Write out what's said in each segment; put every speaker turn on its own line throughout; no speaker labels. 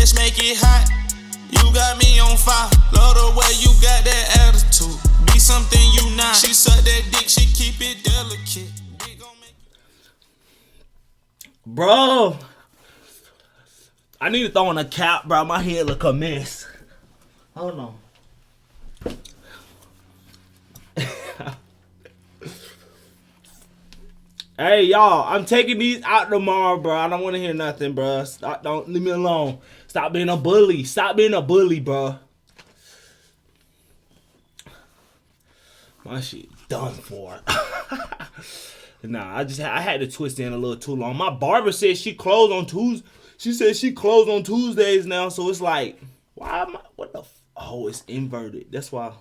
Let's make it hot. You got me on fire. Love the way you got that attitude. Be something you not. She suck that dick, she keep it delicate.
Bro, I need to throw on a cap, bro. My head look a mess. Hold on. Hey, y'all, I'm taking these out tomorrow, bro. I don't want to hear nothing, bro. Don't leave me alone. Stop being a bully. Stop being a bully, bro. My shit done for. Nah, I had to twist in a little too long. My barber said she closed on Tuesdays. She said she closed on Tuesdays now, so it's like, why am I? What the? Oh, it's inverted. That's why.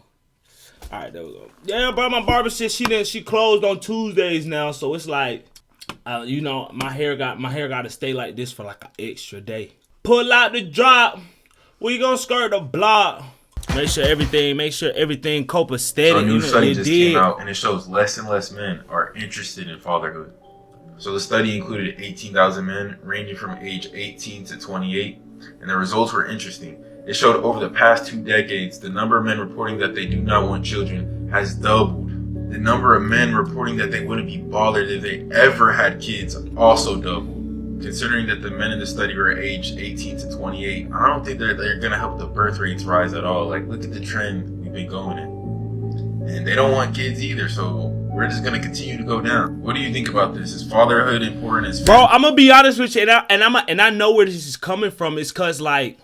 All right, there we go. Yeah, bro, my barber said she closed on Tuesdays now, so it's like, my hair got to stay like this for like an extra day. Pull out the drop. We gonna skirt the block. Make sure everything copacetic.
So a new study just came out, and it shows less and less men are interested in fatherhood. So the study included 18,000 men ranging from age 18 to 28, and the results were interesting. It showed over the past 2 decades, the number of men reporting that they do not want children has doubled. The number of men reporting that they wouldn't be bothered if they ever had kids also doubled. Considering that the men in the study were aged 18 to 28, I don't think they're going to help the birth rates rise at all. Like, look at the trend we've been going in. And they don't want kids either, so we're just going to continue to go down. What do you think about this? Is fatherhood important as
Bro, I'm going to be honest with you, and I know where this is coming from. It's because, like,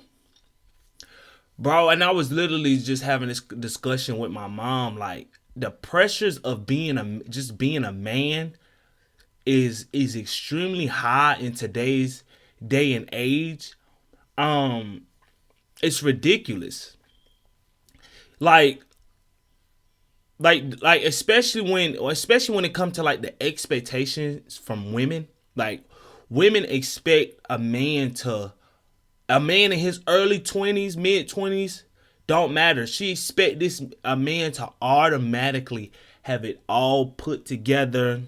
bro, and I was literally just having this discussion with my mom. Like, the pressures of being a man is extremely high in today's day and age. It's ridiculous. Like especially when it comes to like the expectations from women. Like, women expect a man in his early 20s, mid 20s, don't matter. She expect a man to automatically have it all put together,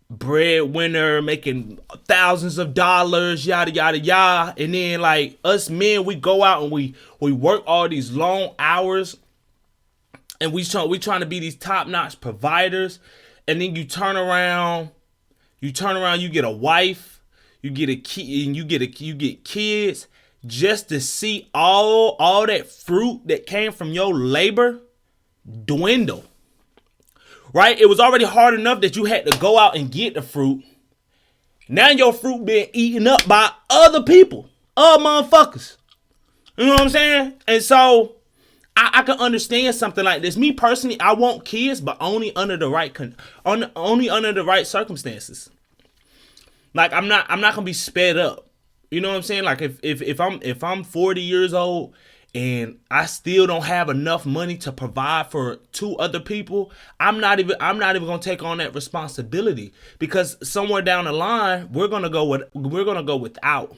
breadwinner, making thousands of dollars, yada yada yada. And then like us men, we go out and we work all these long hours, and we trying to be these top-notch providers. And then you turn around, you get a wife, you get a kid, and you get kids, just to see all that fruit that came from your labor dwindle. Right? It was already hard enough that you had to go out and get the fruit. Now your fruit being eaten up by other people, other motherfuckers. You know what I'm saying? And so I can understand something like this. Me personally, I want kids, but only under the right circumstances. Like, I'm not gonna be sped up. You know what I'm saying? Like, if I'm 40 years old and I still don't have enough money to provide for 2 other people, I'm not even gonna take on that responsibility, because somewhere down the line we're gonna go without.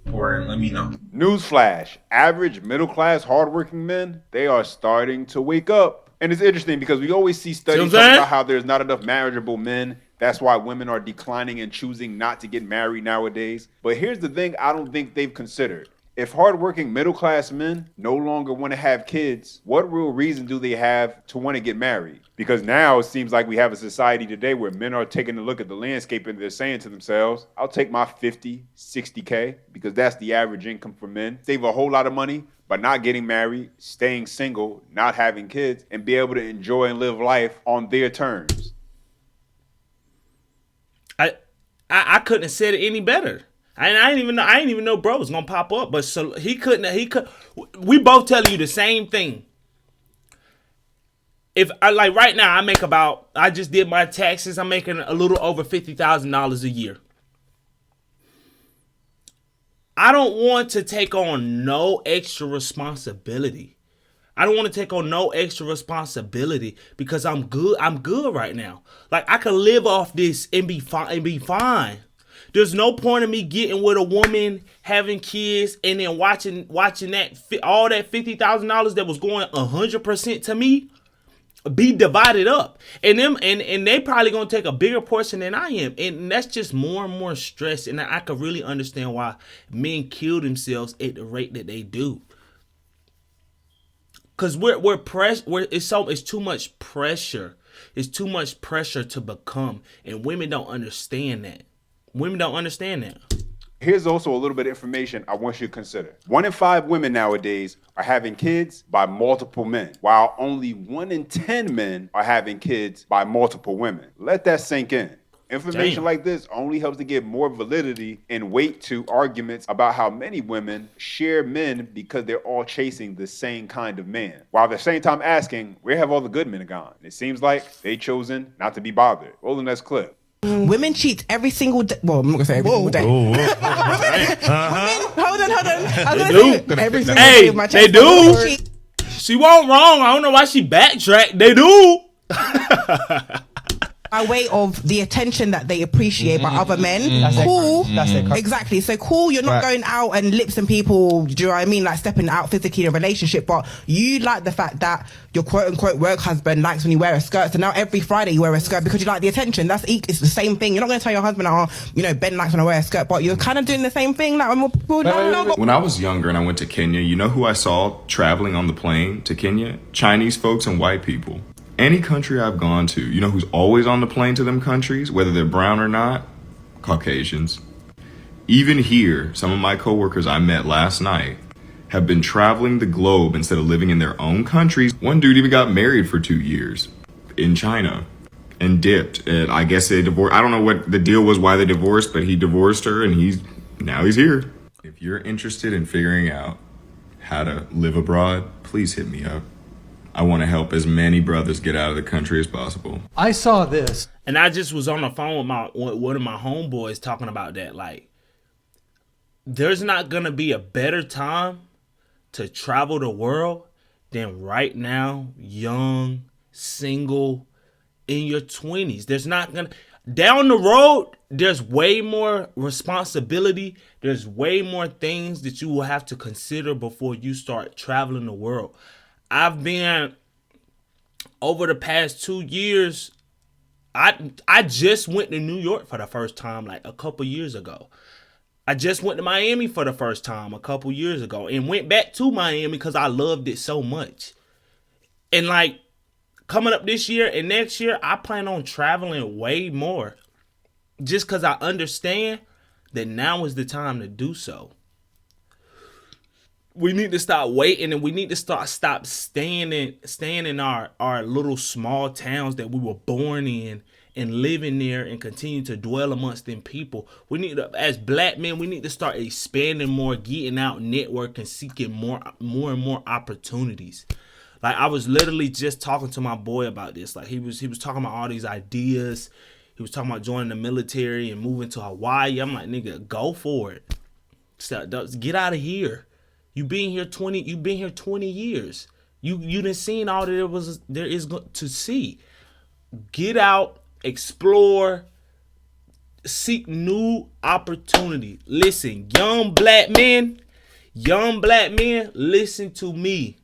Important, let me know.
Newsflash: average middle class hardworking men, they are starting to wake up. And it's interesting because we always see studies talking about how there's not enough marriageable men. That's why women are declining and choosing not to get married nowadays. But here's the thing I don't think they've considered. If hardworking middle-class men no longer want to have kids, what real reason do they have to want to get married? Because now it seems like we have a society today where men are taking a look at the landscape and they're saying to themselves, I'll take my 50, 60K, because that's the average income for men. Save a whole lot of money by not getting married, staying single, not having kids, and be able to enjoy and live life on their terms.
I couldn't have said it any better. And I didn't even know bro was gonna pop up. But so he could. We both telling you the same thing. If like right now, I just did my taxes. I'm making a little over $50,000 a year. I don't want to take on no extra responsibility. I don't want to take on no extra responsibility because I'm good. I'm good right now. Like, I can live off this and be fine. There's no point in me getting with a woman, having kids, and then watching that all that $50,000 that was going 100% to me be divided up, and they probably gonna take a bigger portion than I am, and that's just more and more stress. And I could really understand why men kill themselves at the rate that they do, because it's too much pressure. It's too much pressure to become, and women don't understand that. Women don't understand that.
Here's also a little bit of information I want you to consider. 1 in 5 women nowadays are having kids by multiple men, while only 1 in 10 men are having kids by multiple women. Let that sink in. Information like this only helps to give more validity and weight to arguments about how many women share men because they're all chasing the same kind of man, while at the same time asking, where have all the good men gone? It seems like they chosen not to be bothered. Roll the next clip.
Women cheat every single day. Well, I'm not gonna say every single day. Women, hold on.
They do.
Every single day of my
they do. She wasn't wrong. I don't know why she backtracked. They do.
By way of the attention that they appreciate by other men.
That's
cool.
That's it.
Exactly. So cool, you're not going out and lipsing people, do you know what I mean? Like stepping out physically in a relationship, but you like the fact that your quote unquote work husband likes when you wear a skirt. So now every Friday you wear a skirt because you like the attention. It's the same thing. You're not going to tell your husband, Ben likes when I wear a skirt, but you're kind of doing the same thing. Like when more people
When I was younger and I went to Kenya, you know who I saw traveling on the plane to Kenya? Chinese folks and white people. Any country I've gone to, you know who's always on the plane to them countries, whether they're brown or not? Caucasians. Even here, some of my coworkers I met last night have been traveling the globe instead of living in their own countries. One dude even got married for 2 years in China and dipped. And I guess they divorced. I don't know what the deal was, why they divorced, but he divorced her and now he's here. If you're interested in figuring out how to live abroad, please hit me up. I want to help as many brothers get out of the country as possible.
I saw this.
And I just was on the phone with one of my homeboys talking about that. Like, there's not going to be a better time to travel the world than right now, young, single, in your 20s. There's not going to... Down the road, there's way more responsibility. There's way more things that you will have to consider before you start traveling the world. I've been, over the past 2 years, I just went to New York for the first time like a couple years ago. I just went to Miami for the first time a couple years ago and went back to Miami because I loved it so much. And like coming up this year and next year, I plan on traveling way more just because I understand that now is the time to do so. We need to stop waiting, and we need to stop staying in our little small towns that we were born in and living there and continue to dwell amongst them people. We need to, as black men, we need to start expanding more, getting out, networking, seeking more and more opportunities. Like I was literally just talking to my boy about this. Like he was talking about all these ideas. He was talking about joining the military and moving to Hawaii. I'm like, nigga, go for it. Get out of here. You've been here 20 years. You done seen all that there is to see. Get out, explore, seek new opportunity. Listen, young black men, listen to me.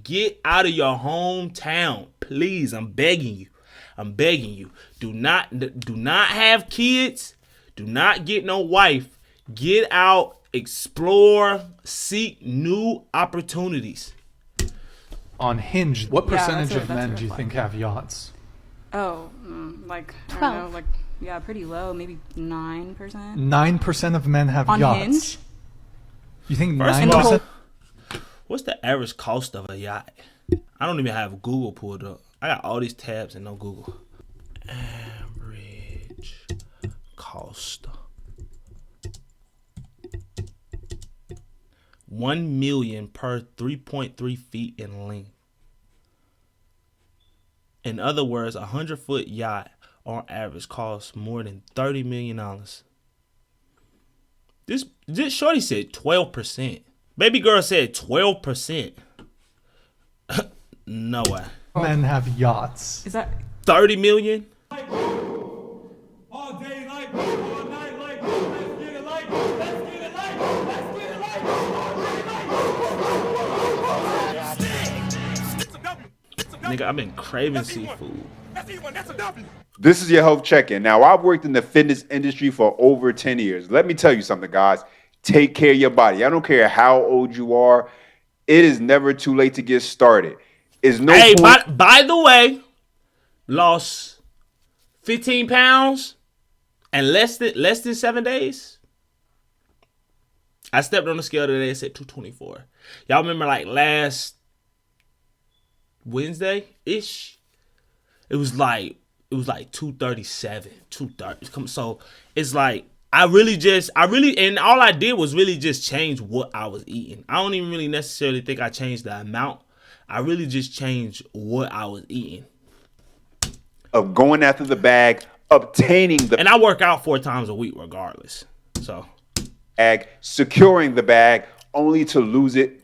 Get out of your hometown. Please, I'm begging you. Do not have kids. Do not get no wife. Get out. Explore, seek new opportunities.
On Hinge, what percentage
that's
of men do you think have yachts?
Oh, like, I don't know, like, pretty low, maybe 9%.
9% of men have
on
yachts.
Hinge?
You think
First
9%?
What's the average cost of a yacht? I don't even have Google pulled up. I got all these tabs and no Google. Average cost. 1 million per 3.3 feet in length. In other words, a 100-foot yacht on average costs more than $30 million. This shorty said 12%. Baby girl said 12%. No way.
Men have yachts.
Is that
30 million?
All day like, all night like, let's get it like, let's get it like, let's get it like, all day like.
Nigga, I've been craving seafood.
This is your health check-in. Now, I've worked in the fitness industry for over 10 years. Let me tell you something, guys. Take care of your body. I don't care how old you are. It is never too late to get started. It's no
Hey,
point-
by the way, lost 15 pounds in less than 7 days. I stepped on the scale today. It said 224. Y'all remember like last Wednesday-ish? It was like 237, 230. So it's like and all I did was really just change what I was eating. I don't even really necessarily think I changed the amount. I really just changed what I was eating.
Of going after the bag, obtaining the
And I work out 4 times a week regardless. So
bag, securing the bag, only to lose it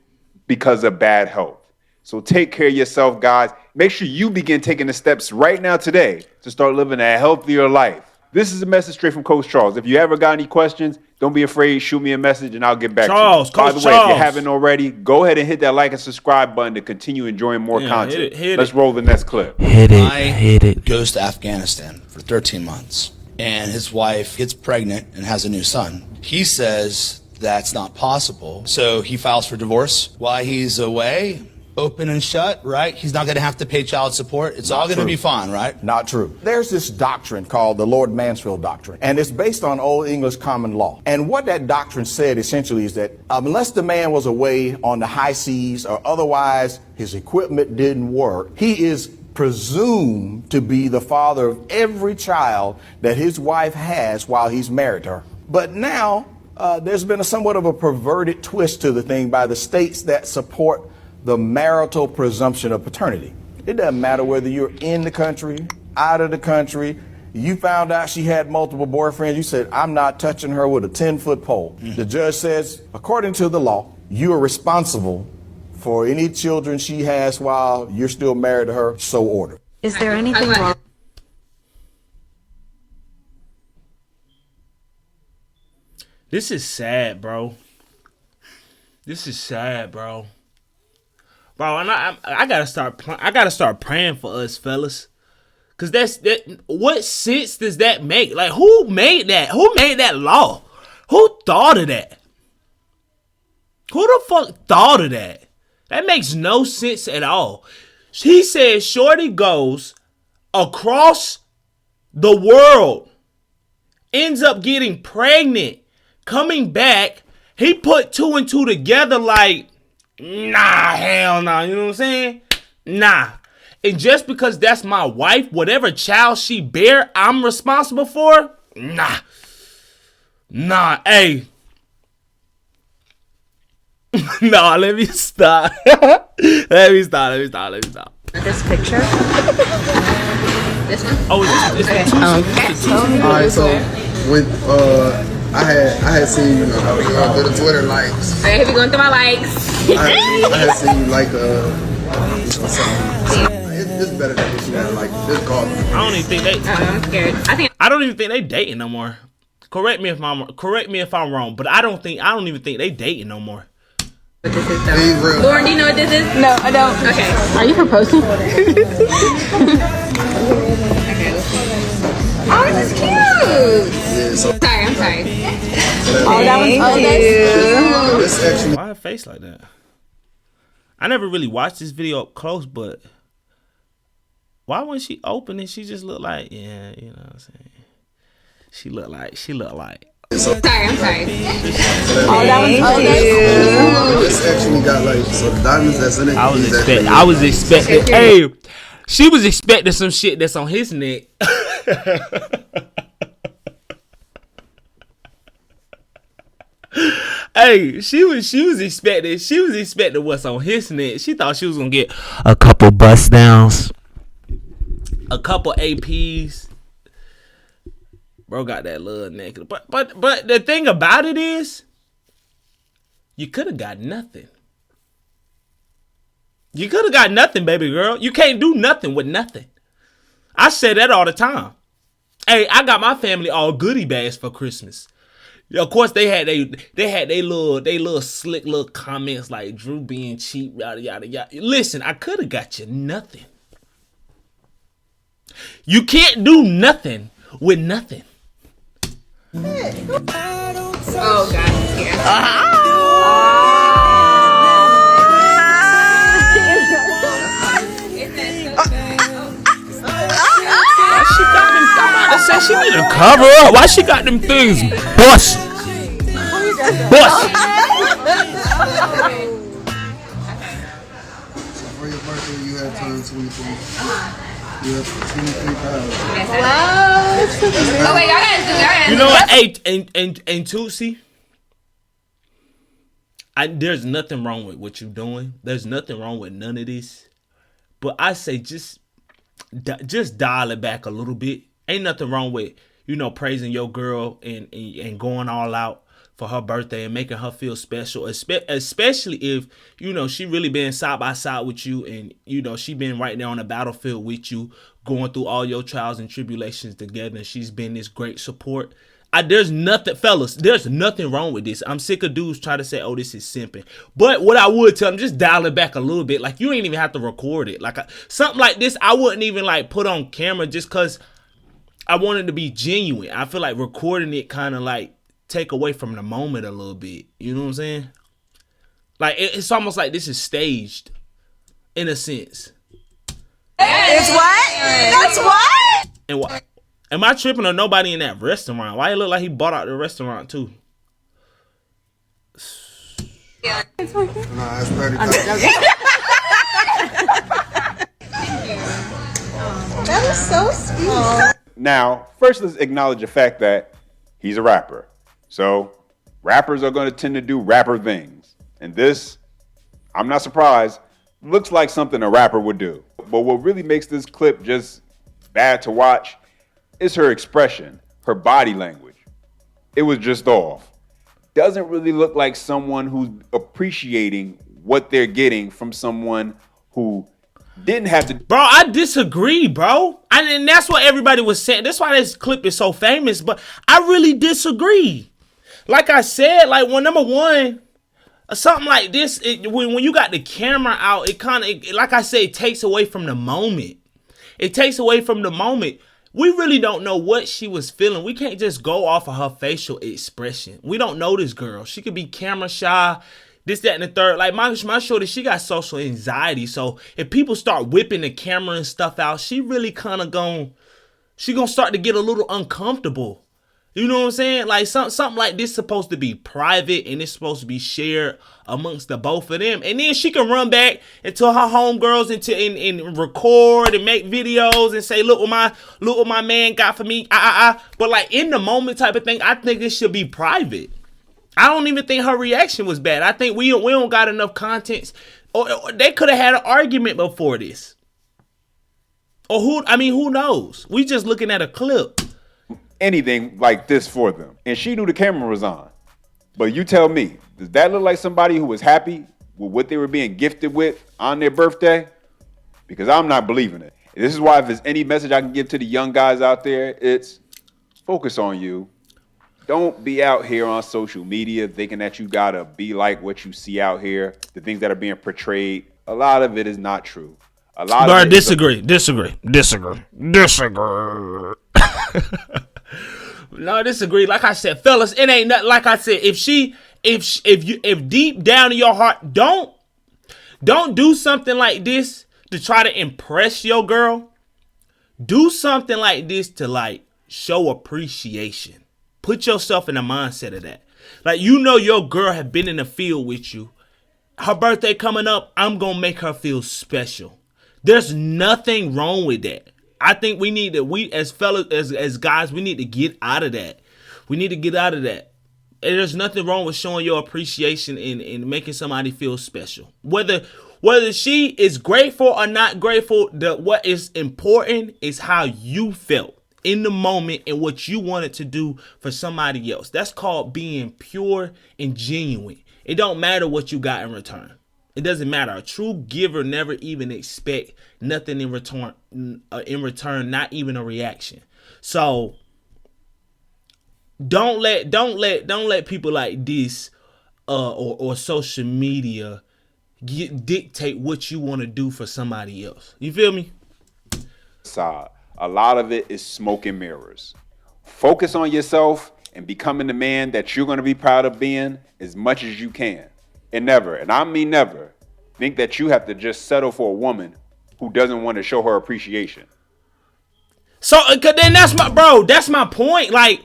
because of bad health. So take care of yourself, guys. Make sure you begin taking the steps right now today to start living a healthier life. This is a message straight from Coach Charles. If you ever got any questions, don't be afraid. Shoot me a message and I'll get back to you. By the way, if you haven't already, go ahead and hit that like and subscribe button to continue enjoying more content. Let's roll the next clip.
Hit it. Goes to Afghanistan for 13 months. And his wife gets pregnant and has a new son. He says that's not possible. So he files for divorce while he's away. Open and shut, right? He's not going to have to pay child support. It's all going to be fine, right?
Not true. There's this doctrine called the Lord Mansfield Doctrine, and it's based on Old English common law. And what that doctrine said essentially is that unless the man was away on the high seas or otherwise his equipment didn't work, he is presumed to be the father of every child that his wife has while he's married to her. But now there's been somewhat of a perverted twist to the thing by the states that support the marital presumption of paternity. It doesn't matter whether you're in the country, out of the country. You found out she had multiple boyfriends. You said, I'm not touching her with a 10-foot pole. The judge says, according to the law, you are responsible for any children she has while you're still married to her, so ordered.
Is there anything wrong?
this is sad, bro. This is sad, bro. Bro, and I gotta start praying for us, fellas, cause that. What sense does that make? Like, who made that? Who made that law? Who thought of that? Who the fuck thought of that? That makes no sense at all. He said, shorty goes across the world, ends up getting pregnant, coming back. He put 2 and 2 together like. Nah, hell no. You know what I'm saying? Nah. And just because that's my wife, whatever child she bear, I'm responsible for? Nah. Nah, hey. Nah, let me stop. Let me stop.
This picture? This one?
Oh, it's
Okay.
Alright, so with I had seen go to Twitter likes.
Alright, here we going through my likes.
I had seen you like it's better than what you had like this call.
I don't even think they.
I'm scared.
I don't even think they dating no more. Correct me if I'm wrong, but I don't even think they dating no more.
But this is Lauren, do you know what this is? No, I don't. Okay.
Are you proposing?
Oh, this is cute.
Yeah, so
I'm sorry.
Oh, that one's
cute.
Why her face like that? I never really watched this video up close, but why when she opened it, she just looked like, yeah, you know what I'm saying? She looked like.
Sorry, I'm sorry.
Oh, that one's cute.
This actually got like so the diamonds that's in it.
I was expecting. Hey, she was expecting some shit that's on his neck. Hey, she was expecting what's on his neck. She thought she was gonna get a couple bust downs, a couple APs. Bro got that little neck. But the thing about it is, you could have got nothing. You could have got nothing, baby girl. You can't do nothing with nothing. I say that all the time. Hey, I got my family all goodie bags for Christmas. Of course, they had they little slick little comments like Drew being cheap, yada yada yada. Listen, I could have got you nothing. You can't do nothing with nothing.
Oh, God.
Why she got them? I'm about to say she need to cover up. Why she got them things bust? Bust.
For your birthday, you had turned 23. You had 23,000.
Wow. Oh, wait, y'all gotta do.
You know what? Hey, and Tootsie, there's nothing wrong with what you're doing. There's nothing wrong with none of this. But I say just dial it back a little bit. Ain't nothing wrong with, praising your girl and going all out for her birthday and making her feel special, especially if, she really been side by side with you and, she been right there on the battlefield with you, going through all your trials and tribulations together, and she's been this great support. There's nothing, fellas, there's nothing wrong with this. I'm sick of dudes trying to say, oh, this is simping. But what I would tell them, just dial it back a little bit. Like, you ain't even have to record it. Like, something like this, I wouldn't even, put on camera just because I wanted to be genuine. I feel like recording it kind of, take away from the moment a little bit. You know what I'm saying? Like, it's almost like this is staged, in a sense.
It's what? That's what?
And what? Am I tripping or nobody in that restaurant? Why it look like he bought out the restaurant too?
Nah, it's 30,000.
That is so sweet.
Now, first let's acknowledge the fact that he's a rapper. So, rappers are going to tend to do rapper things. And this, I'm not surprised, looks like something a rapper would do. But what really makes this clip just bad to watch is her expression, her body language. It was just off. Doesn't really look like someone who's appreciating what they're getting from someone who didn't have to.
Bro, I disagree, bro. And that's what everybody was saying. That's why this clip is so famous. But I really disagree. Like I said, when number one, something like this, when you got the camera out, it kind of, like I said, it takes away from the moment. It takes away from the moment. We really don't know what she was feeling. We can't just go off of her facial expression. We don't know this girl. She could be camera shy, this, that, and the third. Like my shorty, she got social anxiety. So if people start whipping the camera and stuff out, she really kind of gonna start to get a little uncomfortable. You know what I'm saying? Like something like this is supposed to be private and it's supposed to be shared amongst the both of them. And then she can run back into her homegirls and record and make videos and say, look what my man got for me. But in the moment type of thing, I think this should be private. I don't even think her reaction was bad. I think we don't got enough content. Or they could have had an argument before this. Or who knows? We just looking at a clip.
Anything like this for them. And she knew the camera was on. But you tell me, does that look like somebody who was happy with what they were being gifted with on their birthday? Because I'm not believing it. And this is why if there's any message I can give to the young guys out there, it's focus on you. Don't be out here on social media thinking that you gotta be like what you see out here. The things that are being portrayed, a lot of it is not true. A lot of it
disagree. No, disagree. Like I said, fellas, it ain't nothing. Like I said, if deep down in your heart, don't do something like this to try to impress your girl. Do something like this to show appreciation. Put yourself in the mindset of that. Your girl have been in the field with you. Her birthday coming up, I'm gonna make her feel special. There's nothing wrong with that. I think we as fellas, as guys, we need to get out of that. We need to get out of that. And there's nothing wrong with showing your appreciation and making somebody feel special. Whether she is grateful or not grateful, what is important is how you felt in the moment and what you wanted to do for somebody else. That's called being pure and genuine. It don't matter what you got in return. It doesn't matter. A true giver never even expect nothing in return. Not even a reaction. So don't let people like this or social media dictate what you want to do for somebody else. You feel me?
a lot of it is smoke and mirrors. Focus on yourself and becoming the man that you're going to be proud of being as much as you can. And never, and I mean never, think that you have to just settle for a woman who doesn't want to show her appreciation.
So then that's my point. Like,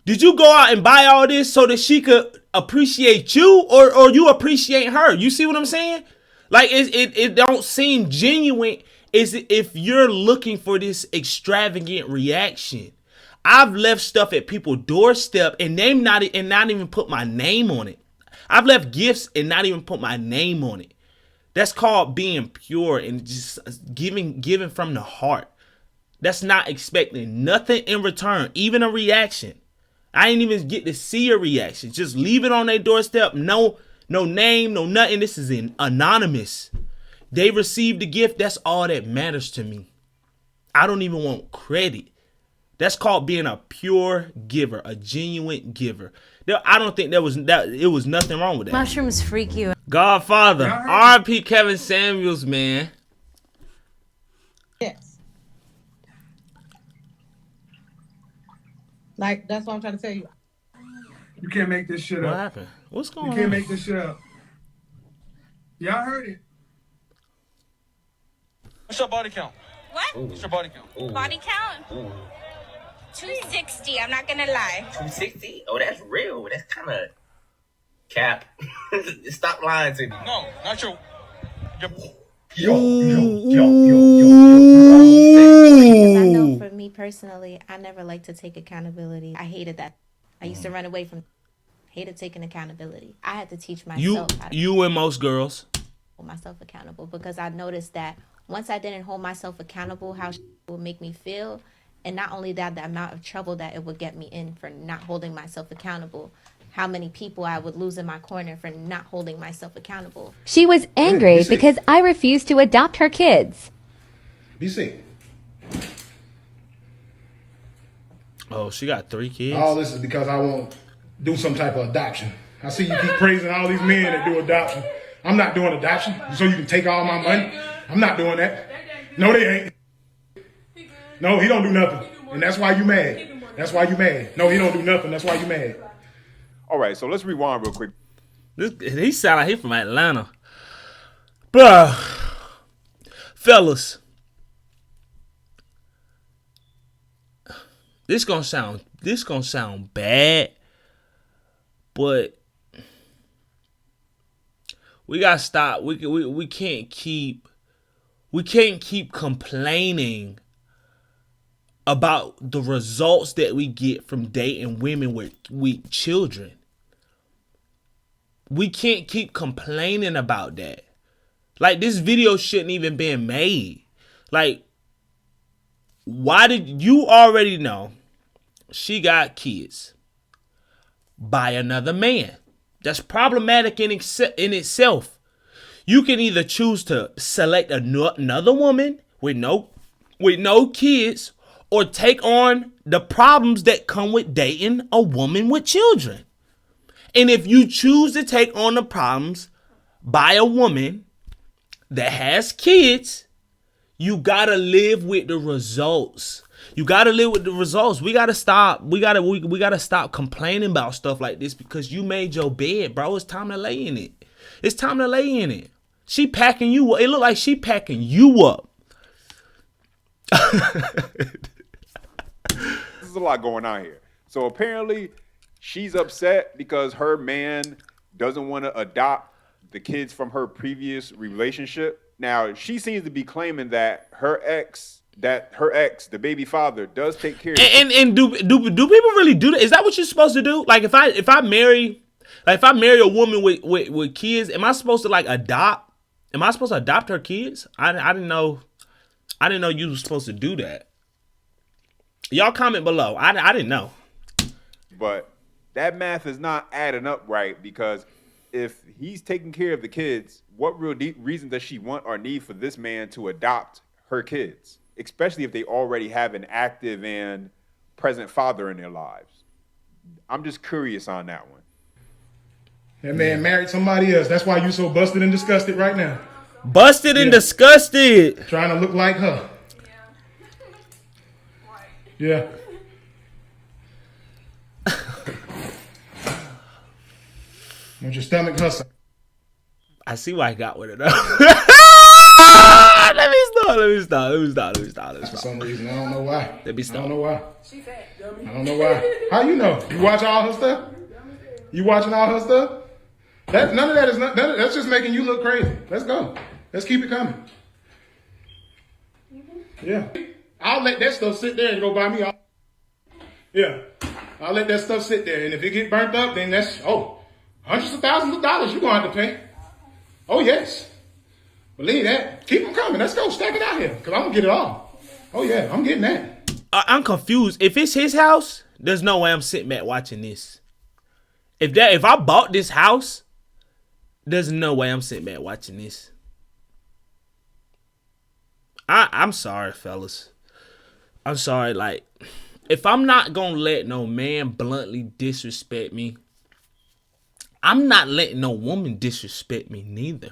did you go out and buy all this so that she could appreciate you, or you appreciate her? You see what I'm saying? Like, it don't seem genuine is if you're looking for this extravagant reaction. I've left stuff at people's doorstep and not even put my name on it. I've left gifts and not even put my name on it. That's called being pure and just giving from the heart. That's not expecting nothing in return, even a reaction. I ain't even get to see a reaction. Just leave it on their doorstep. No name, no nothing. This is anonymous. They received the gift. That's all that matters to me. I don't even want credit. That's called being a pure giver, a genuine giver. I don't think it was nothing wrong with that.
Mushrooms freak you.
Godfather, R.I.P. Kevin Samuels, man.
Yes. Like, that's what I'm trying to tell you.
You can't make this shit up.
What happened? What's going on?
You can't make this shit up. Y'all heard it.
What's your body count?
What?
What's your body count?
Body count? 260, I'm not gonna lie.
260? Oh, that's real. That's kind of cap. Stop lying to me.
No, not your.
Because I know for me personally, I never liked to take accountability. I hated that. I used to run away from, hated taking accountability. I had to teach myself how to
you and most girls
hold myself accountable, because I noticed that once I didn't hold myself accountable, how it would make me feel. And not only that, the amount of trouble that it would get me in for not holding myself accountable. How many people I would lose in my corner for not holding myself accountable.
She was angry because I refused to adopt her kids.
BC.
Oh, she got 3 kids?
All this is because I won't do some type of adoption. I see you keep praising all these men that do adoption. I'm not doing adoption so you can take all my money. I'm not doing that. No, they ain't. No, he don't do nothing. And that's why you mad. That's why you mad. No, he don't do nothing. That's why you mad.
All right, so let's rewind real quick.
He sound like he from Atlanta. Bruh. Fellas. This gonna sound bad. But we gotta stop. We can't keep complaining about the results that we get from dating women with children. We can't keep complaining about that. Like, this video shouldn't even been made. Like, why did you already know she got kids by another man? That's problematic in itself. You can either choose to select another woman with no kids, or take on the problems that come with dating a woman with children. And if you choose to take on the problems by a woman that has kids, you gotta live with the results. You gotta live with the results. We gotta stop. We gotta stop complaining about stuff like this, because you made your bed, bro. It's time to lay in it. It's time to lay in it. She packing you up. It look like she packing you up.
There's a lot going on here. So apparently she's upset because her man doesn't want to adopt the kids from her previous relationship. Now, she seems to be claiming that her ex, the baby father, does take care of
and do people really do that? Is that what you're supposed to do? Like, if I marry a woman with kids, am I supposed to adopt? Am I supposed to adopt her kids? I didn't know you were supposed to do that. Y'all comment below. I didn't know.
But that math is not adding up right, because if he's taking care of the kids, what real reason does she want or need for this man to adopt her kids, especially if they already have an active and present father in their lives? I'm just curious on that one.
That man married somebody else. That's why you so busted and disgusted right now.
Busted and disgusted.
Trying to look like her. Yeah. Want your stomach hustle?
I see why I got with it though. Let me stop.
For some reason, I don't know why.
Let me stop.
I don't know why. I don't know why. How you know? You watch all her stuff? You watching all her stuff? None of that is not. That's just making you look crazy. Let's go. Let's keep it coming. Yeah. I'll let that stuff sit there and go buy me all. Yeah. I'll let that stuff sit there, and if it get burnt up, then that's hundreds of thousands of dollars you're gonna have to pay. Oh yes. Believe that. Keep them coming. Let's go. Stack it out here. Because I'm going to get it all. Oh, yeah. I'm getting that.
I'm confused. If it's his house, there's no way I'm sitting back watching this. If I bought this house, there's no way I'm sitting back watching this. I'm sorry, fellas. I'm sorry. Like, if I'm not going to let no man bluntly disrespect me, I'm not letting no woman disrespect me neither.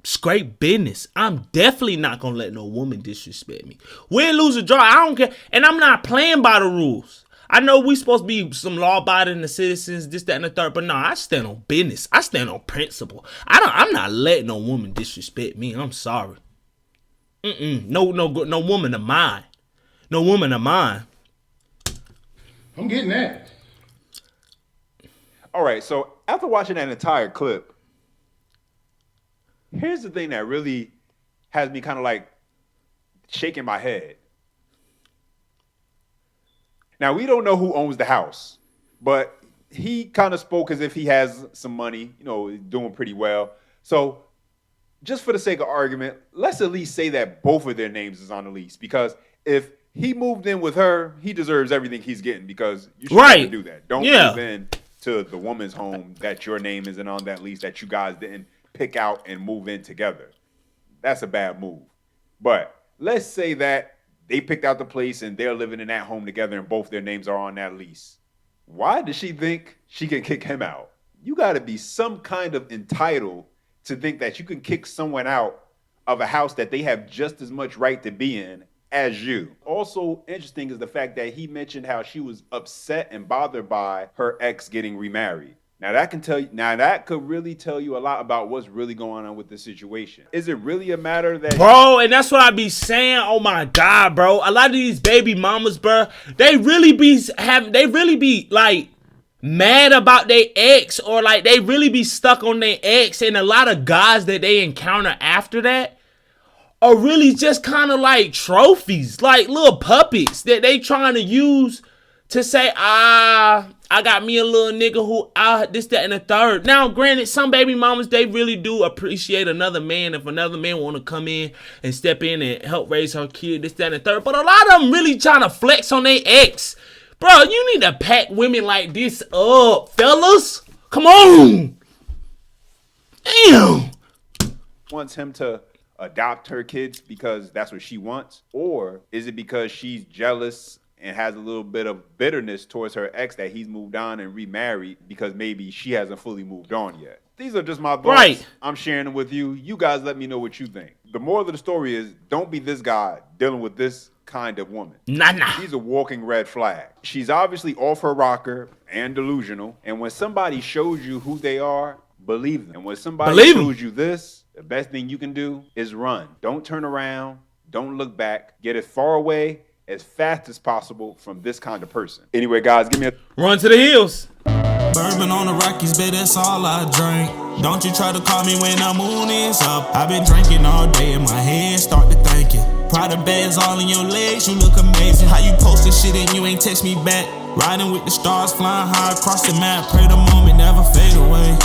Straight business. I'm definitely not gonna let no woman disrespect me. Win, lose, or draw, I don't care. And I'm not playing by the rules. I know we supposed to be some law-abiding citizens, this, that, and the third, but no, I stand on business. I stand on principle. I'm not letting no woman disrespect me. I'm sorry. No woman of mine. No woman of mine.
I'm getting that.
All right, so after watching that entire clip, here's the thing that really has me kind of like shaking my head. Now, we don't know who owns the house, but he kind of spoke as if he has some money, doing pretty well. So just for the sake of argument, let's at least say that both of their names is on the lease, because if he moved in with her, he deserves everything he's getting, because you should never do that. Don't move in to the woman's home that your name isn't on that lease, that you guys didn't pick out and move in together. That's a bad move. But let's say that they picked out the place and they're living in that home together and both their names are on that lease. Why does she think she can kick him out? You got to be some kind of entitled to think that you can kick someone out of a house that they have just as much right to be in as you. Also interesting is the fact that he mentioned how she was upset and bothered by her ex getting remarried. Now that could really tell you a lot about what's really going on with the situation. Is it really a matter that
bro? And that's what I be saying. Oh my God, bro! A lot of these baby mamas, bro, they really be like mad about their ex, or like they really be stuck on their ex. And a lot of guys that they encounter after that are really just kind of like trophies, like little puppets that they trying to use to say, I got me a little nigga who this, that, and the third. Now, granted, some baby mamas, they really do appreciate another man if another man want to come in and step in and help raise her kid, this, that, and the third. But a lot of them really trying to flex on their ex. Bro, you need to pack women like this up, fellas. Come on. Damn.
Wants him to adopt her kids because that's what she wants? Or is it because she's jealous and has a little bit of bitterness towards her ex that he's moved on and remarried because maybe she hasn't fully moved on yet? These are just my thoughts.
Right.
I'm sharing them with you. You guys let me know what you think. The moral of the story is, don't be this guy dealing with this kind of woman.
Nah.
She's a walking red flag. She's obviously off her rocker and delusional. And when somebody shows you who they are, believe them. And when somebody shows you this, the best thing you can do is run. Don't turn around. Don't look back. Get as far away as fast as possible from this kind of person. Anyway, guys, give me a
run to the hills.
Bourbon on the Rockies, babe, that's all I drink. Don't you try to call me when the moon is up. I've been drinking all day and my head start to thinking. Prada bags all in your legs, you look amazing. How you posted shit and you ain't text me back. Riding with the stars, flying high across the map. Pray the moment never fade away.